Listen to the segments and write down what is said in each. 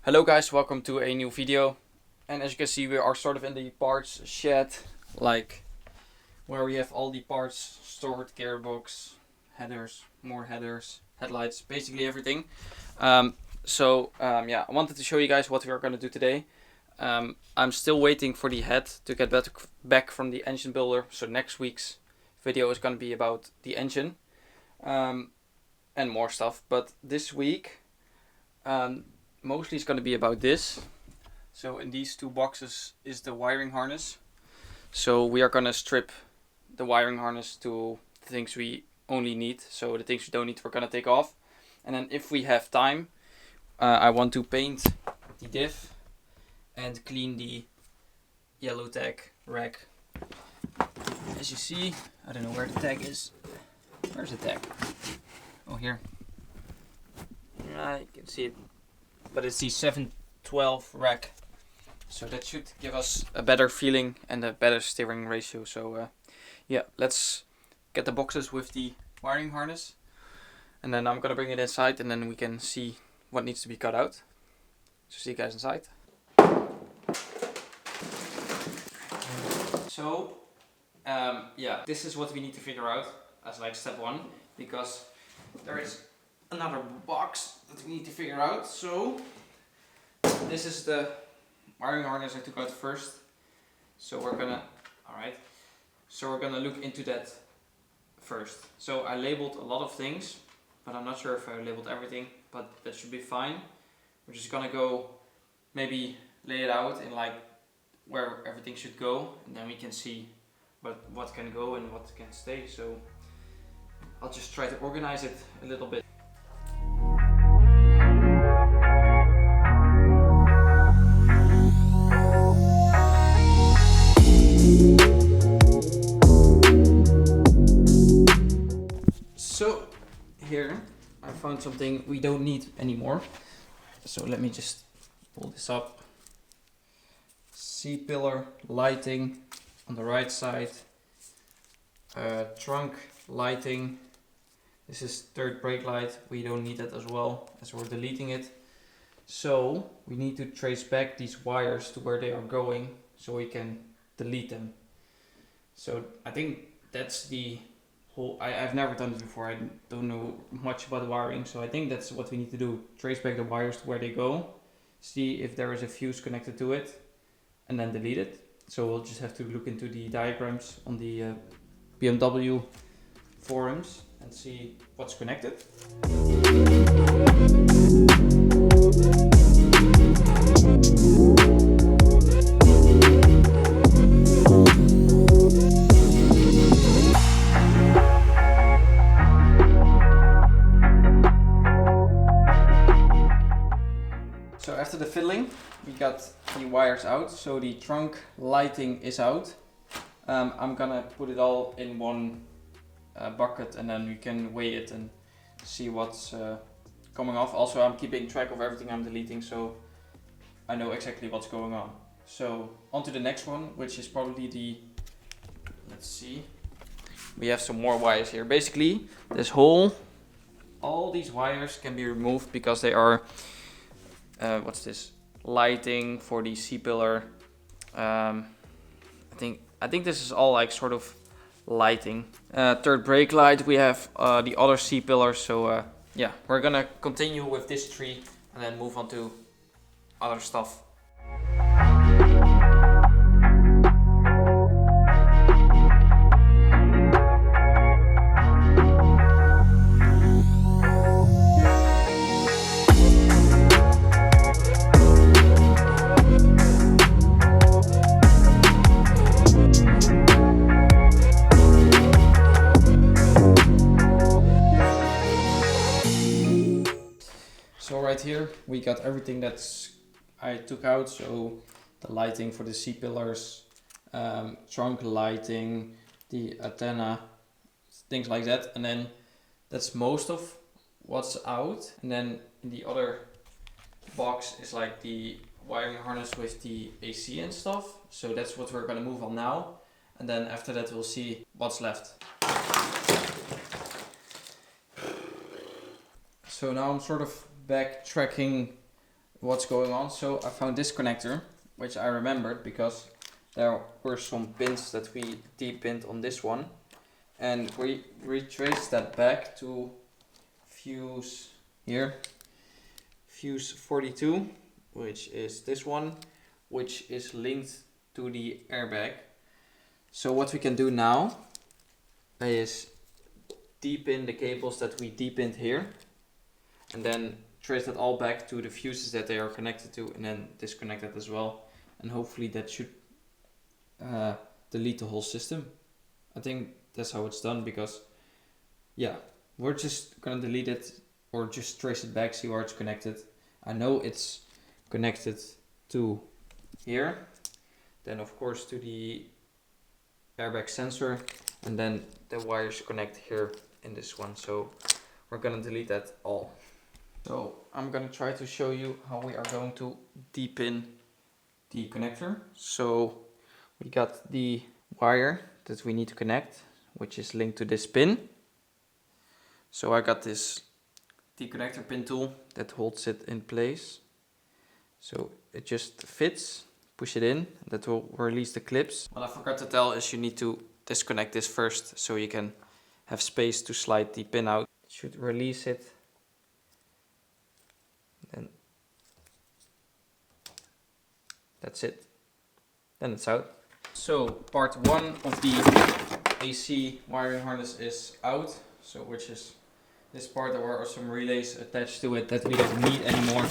Hello guys, welcome to a new video. And as you can see, we are sort of in the parts shed, like where we have all the parts stored, gearbox, headers, more headers, headlights, basically everything. Yeah, I wanted to show you guys what we are going to do today. I'm still waiting for the head to get back from the engine builder, so next week's video is going to be about the engine and more stuff. But this week mostly it's going to be about this. So in these two boxes is the wiring harness. So we are going to strip the wiring harness to the things we only need. So the things we don't need we're going to take off. And then if we have time, I want to paint the diff and clean the yellow tag rack. As you see, I don't know where the tag is. Where's the tag? Oh, here. I can see it. But it's the 712 rack. So that should give us a better feeling and a better steering ratio. So yeah, let's get the boxes with the wiring harness. And then I'm gonna bring it inside and then we can see what needs to be cut out. So see you guys inside. So yeah, this is what we need to figure out as like step one, because there is another box that we need to figure out. So this is the wiring harness I took out first. So we're gonna, so we're gonna look into that first. So I labeled a lot of things, but I'm not sure if I labeled everything, but that should be fine. We're just gonna go maybe lay it out in like where everything should go, and then we can see what can go and what can stay. So I'll just try to organize it a little bit. So here I found something we don't need anymore. So let me just pull this up. C-pillar lighting on the right side. Trunk lighting. This is third brake light. We don't need that as well, as we're deleting it. So we need to trace back these wires to where they are going so we can delete them. So I think that's the whole, I've never done this before. I don't know much about wiring, so I think that's what we need to do. Trace back the wires to where they go, see if there is a fuse connected to it, and then delete it. So we'll just have to look into the diagrams on the BMW forums and see what's connected. So after the fiddling, we got the wires out, so the trunk lighting is out. I'm gonna put it all in one bucket and then we can weigh it and see what's coming off. Also, I'm keeping track of everything I'm deleting, so I know exactly what's going on. So on to the next one, which is probably the, let's see, we have some more wires here. Basically, this whole, all these wires can be removed because they are, what's this? Lighting for the C-pillar. I think this is all like sort of lighting. Third brake light, we have the other C-pillar. So yeah, we're gonna continue with this tree and then move on to other stuff. So right here we got everything that's I took out. So the lighting for the C-pillars, trunk lighting, the antenna, things like that. And then that's most of what's out. And then in the other box is like the wiring harness with the AC and stuff. So that's what we're gonna move on now. And then after that we'll see what's left. So now I'm sort of backtracking what's going on. So I found this connector, which I remembered because there were some pins that we deepened on this one, and we retraced that back to fuse here, fuse 42, which is this one, which is linked to the airbag. So what we can do now is deepen the cables that we deepened here, and then trace that all back to the fuses that they are connected to, and then disconnect that as well, and hopefully that should delete the whole system. I think that's how it's done, because yeah, we're just gonna delete it or just trace it back, see where it's connected. I know it's connected to here, then of course to the airbag sensor, and then the wires connect here in this one. So we're gonna delete that all. So I'm gonna try to show you how we are going to deepen the connector. So we got the wire that we need to connect, which is linked to this pin. So I got this deconnector pin tool that holds it in place. So it just fits, push it in, that will release the clips. What I forgot to tell is you need to disconnect this first so you can have space to slide the pin out. It should release it. Then that's it. Then it's out. So part 1 of the AC wiring harness is out. So which is this part. There are some relays attached to it that we don't need anymore.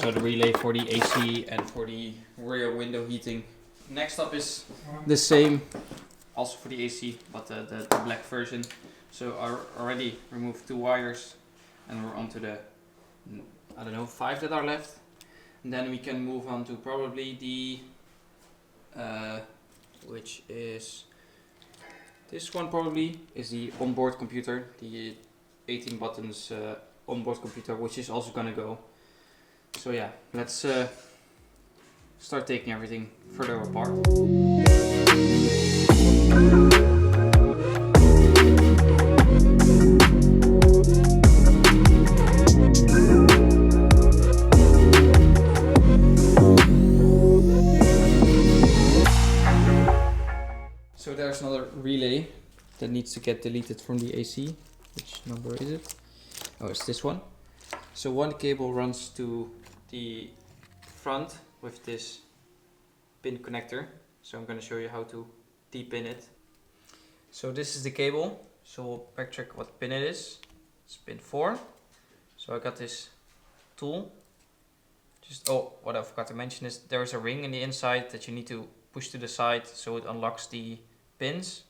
So the relay for the AC and for the rear window heating. Next up is the same, also for the AC, but the black version. So I already removed 2 wires, and we're on to the, I don't know, 5 that are left. And then we can move on to probably the, which is this one probably, is the onboard computer, the 18 buttons onboard computer, which is also gonna go. So yeah, let's start taking everything further apart. So there's another relay that needs to get deleted from the AC. Which number is it? Oh, it's this one. So one cable runs to the front with this pin connector. So I'm going to show you how to depin it. So this is the cable. So we'll backtrack what pin it is. It's pin 4. So I got this tool. What I forgot to mention is there is a ring in the inside that you need to push to the side so it unlocks the pins.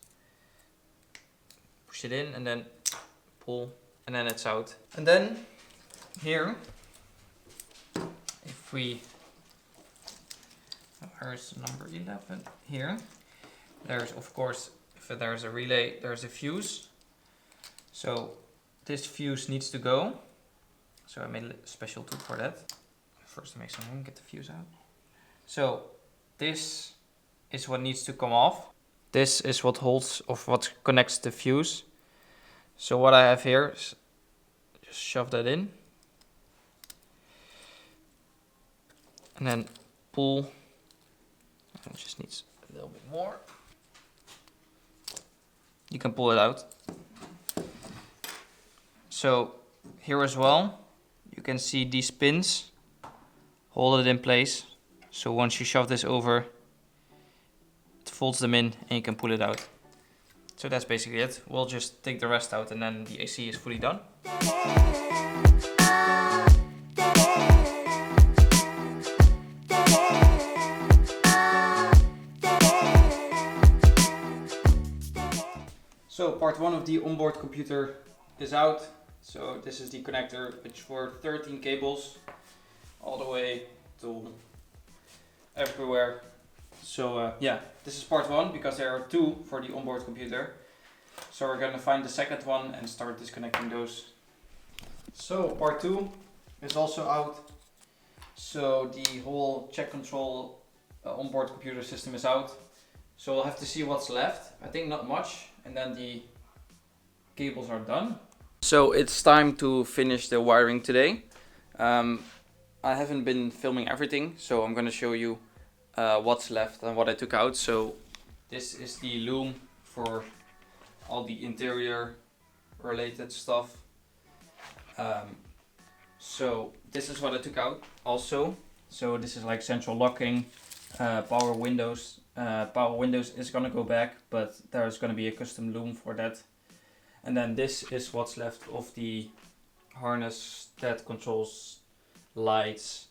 Push it in and then pull, and then it's out. And then here, if we, where's number 11? Here, there's of course, if there's a relay, there's a fuse. So this fuse needs to go. So I made a special tool for that. First make some room, get the fuse out. So this is what needs to come off. This is what holds, or what connects the fuse. So what I have here is just shove that in. And then pull. It just needs a little bit more. You can pull it out. So here as well, you can see these pins hold it in place. So once you shove this over, it folds them in and you can pull it out. So that's basically it. We'll just take the rest out and then the AC is fully done. So part 1 of the onboard computer is out. So this is the connector, which for 13 cables all the way to everywhere. So yeah, this is part 1 because there are 2 for the onboard computer. So we're gonna find the second one and start disconnecting those. So part 2 is also out. So the whole check control onboard computer system is out. So we'll have to see what's left. I think not much, and then the cables are done. So it's time to finish the wiring today. I haven't been filming everything, so I'm gonna show you what's left and what I took out. So this is the loom for all the interior related stuff. So this is what I took out also. So this is like central locking, power windows. Power windows is gonna go back, but there's gonna be a custom loom for that. And then this is what's left of the harness that controls lights,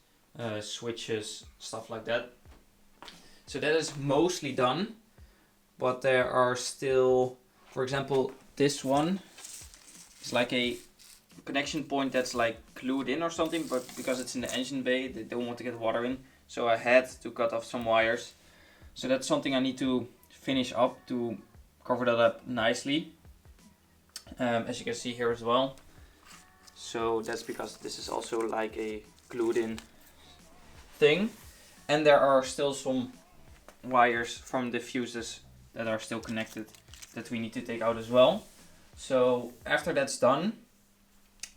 switches, stuff like that. So that is mostly done, but there are still, for example, this one is like a connection point that's like glued in or something, but because it's in the engine bay, they don't want to get water in, so I had to cut off some wires. So that's something I need to finish up to cover that up nicely, as you can see here as well. So that's because this is also like a glued in thing, and there are still some wires from the fuses that are still connected that we need to take out as well. So after that's done,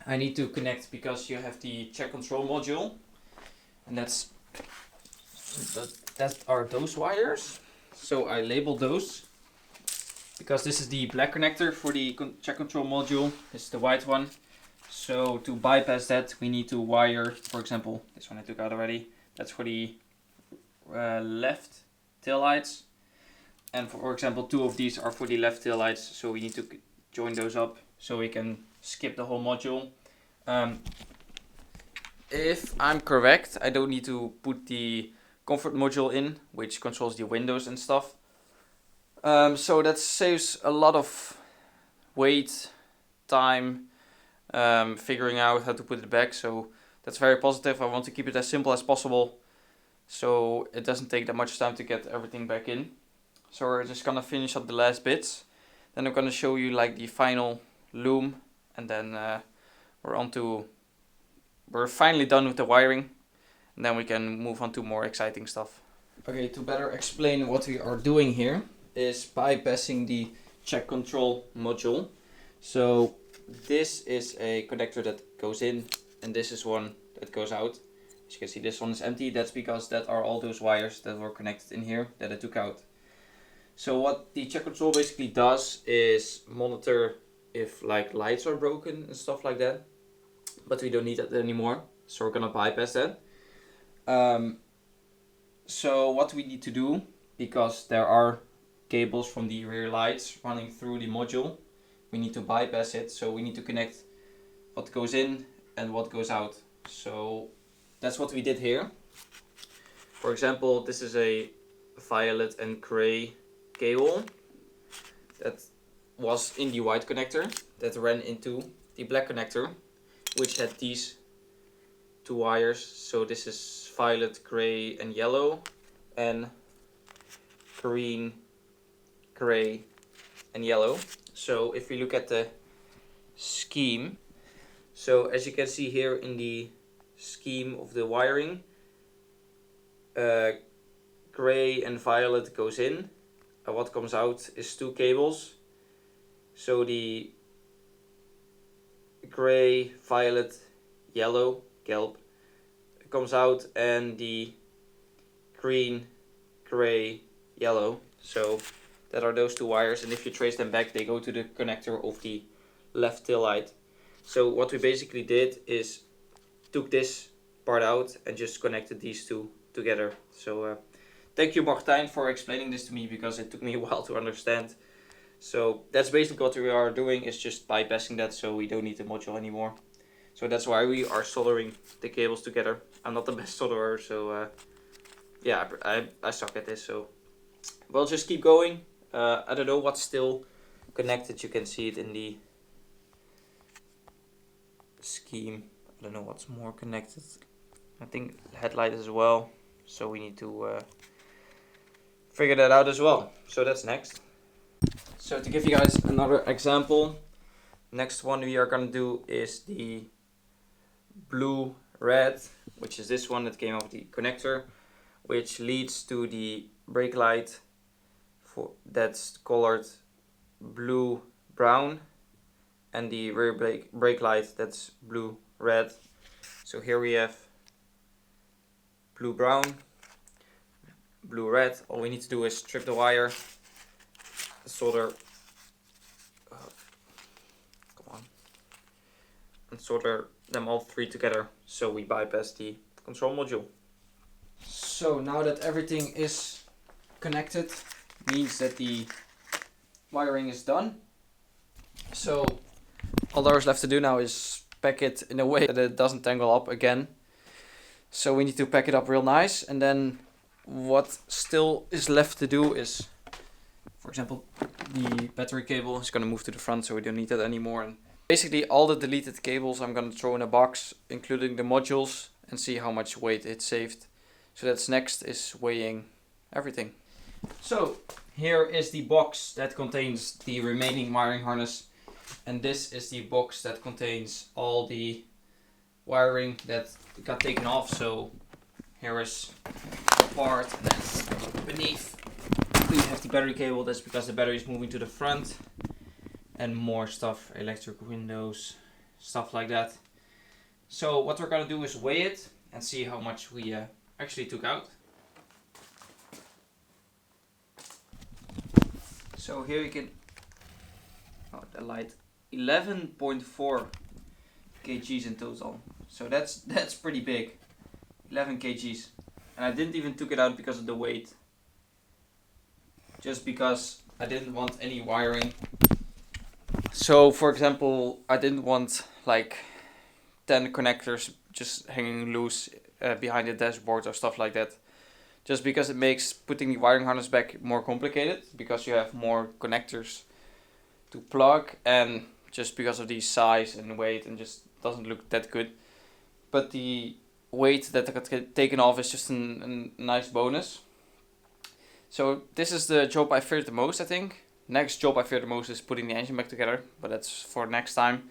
I need to connect, because you have the check control module, and that are those wires. So I labeled those because this is the black connector for the check control module. This is the white one. So to bypass that, we need to wire, for example, this one I took out already. That's for the left tail lights, and for example, 2 of these are for the left tail lights. So we need to join those up so we can skip the whole module. If I'm correct, I don't need to put the comfort module in, which controls the windows and stuff. So that saves a lot of weight, time, figuring out how to put it back. So that's very positive. I want to keep it as simple as possible, so it doesn't take that much time to get everything back in. So we're just gonna finish up the last bits. Then I'm gonna show you like the final loom, and then we're finally done with the wiring, and then we can move on to more exciting stuff. Okay, to better explain what we are doing here is bypassing the check control module. So this is a connector that goes in, and this is one that goes out. As you can see, this one is empty. That's because that are all those wires that were connected in here that I took out. So what the check control basically does is monitor if like lights are broken and stuff like that, but we don't need that anymore, so we're gonna bypass that. So what we need to do, because there are cables from the rear lights running through the module, we need to bypass it. So we need to connect what goes in and what goes out. So that's what we did here. For example, this is a violet and gray cable that was in the white connector that ran into the black connector, which had these 2 wires. So this is violet, gray and yellow, and green, gray and yellow. So if we look at the scheme, so as you can see here in the scheme of the wiring, gray and violet goes in, and what comes out is 2 cables. So the gray, violet, yellow, gelb comes out, and the green, gray, yellow. So that are those 2 wires, and if you trace them back, they go to the connector of the left tail light. So what we basically did is took this part out and just connected these 2 together. So thank you, Martijn, for explaining this to me, because it took me a while to understand. So that's basically what we are doing, is just bypassing that, so we don't need the module anymore. So that's why we are soldering the cables together. I'm not the best solderer, so yeah, I suck at this. So we'll just keep going. I don't know what's still connected. You can see it in the scheme. I don't know what's more connected. I think headlight as well. So we need to figure that out as well. So that's next. So to give you guys another example, next one we are going to do is the blue red, which is this one that came off the connector, which leads to the brake light that's colored blue brown, and the rear brake light that's blue red. So here we have blue brown, blue red. All we need to do is strip the wire, solder, and solder them all three together so we bypass the control module. So now that everything is connected, means that the wiring is done. So all there is left to do now is pack it in a way that it doesn't tangle up again. So we need to pack it up real nice, and then what still is left to do is, for example, the battery cable is going to move to the front, so we don't need that anymore. And basically all the deleted cables I'm going to throw in a box, including the modules, and see how much weight it saved. So that's next, is weighing everything. So here is the box that contains the remaining wiring harness, and this is the box that contains all the wiring that got taken off. So here is the part, and then beneath we have the battery cable. That's because the battery is moving to the front, and more stuff, electric windows, stuff like that. So what we're gonna do is weigh it and see how much we actually took out. So here you can, oh, the light, 11.4 kgs in total. So that's pretty big, 11 kgs. And I didn't even took it out because of the weight, just because I didn't want any wiring. So for example, I didn't want like 10 connectors just hanging loose behind the dashboard or stuff like that. Just because it makes putting the wiring harness back more complicated, because you have more connectors to plug, and just because of the size and weight, and just doesn't look that good. But the weight that got taken off is just a nice bonus. So this is the job I feared the most, I think. Next job I fear the most is putting the engine back together, but that's for next time.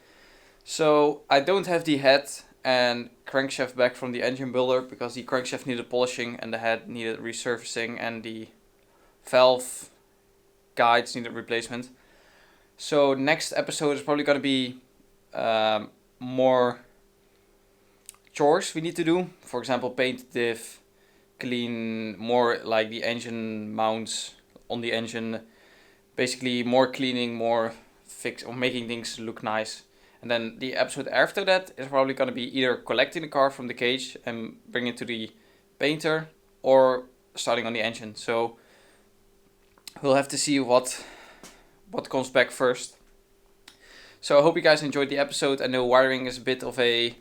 So I don't have the head and crankshaft back from the engine builder, because the crankshaft needed polishing and the head needed resurfacing and the valve guides needed replacement. So next episode is probably going to be more chores we need to do. For example, paint the diff, clean more like the engine mounts on the engine. Basically more cleaning, more fix, or making things look nice. And then the episode after that is probably going to be either collecting the car from the cage and bringing it to the painter, or starting on the engine. So we'll have to see what comes back first. So I hope you guys enjoyed the episode. I know wiring is a bit of a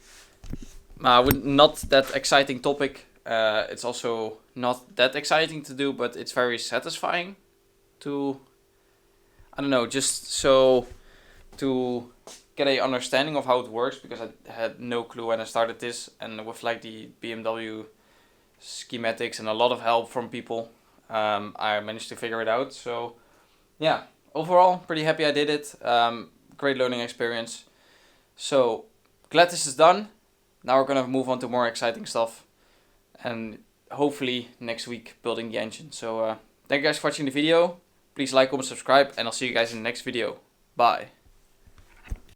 not that exciting topic. It's also not that exciting to do, but it's very satisfying to, I don't know, just so to get a understanding of how it works, because I had no clue when I started this, and with like the BMW schematics and a lot of help from people, I managed to figure it out. So yeah, overall pretty happy I did it. Great learning experience. So glad this is done. Now we're gonna move on to more exciting stuff, and hopefully next week building the engine. So thank you guys for watching the video. Please like, comment, subscribe, and I'll see you guys in the next video. Bye.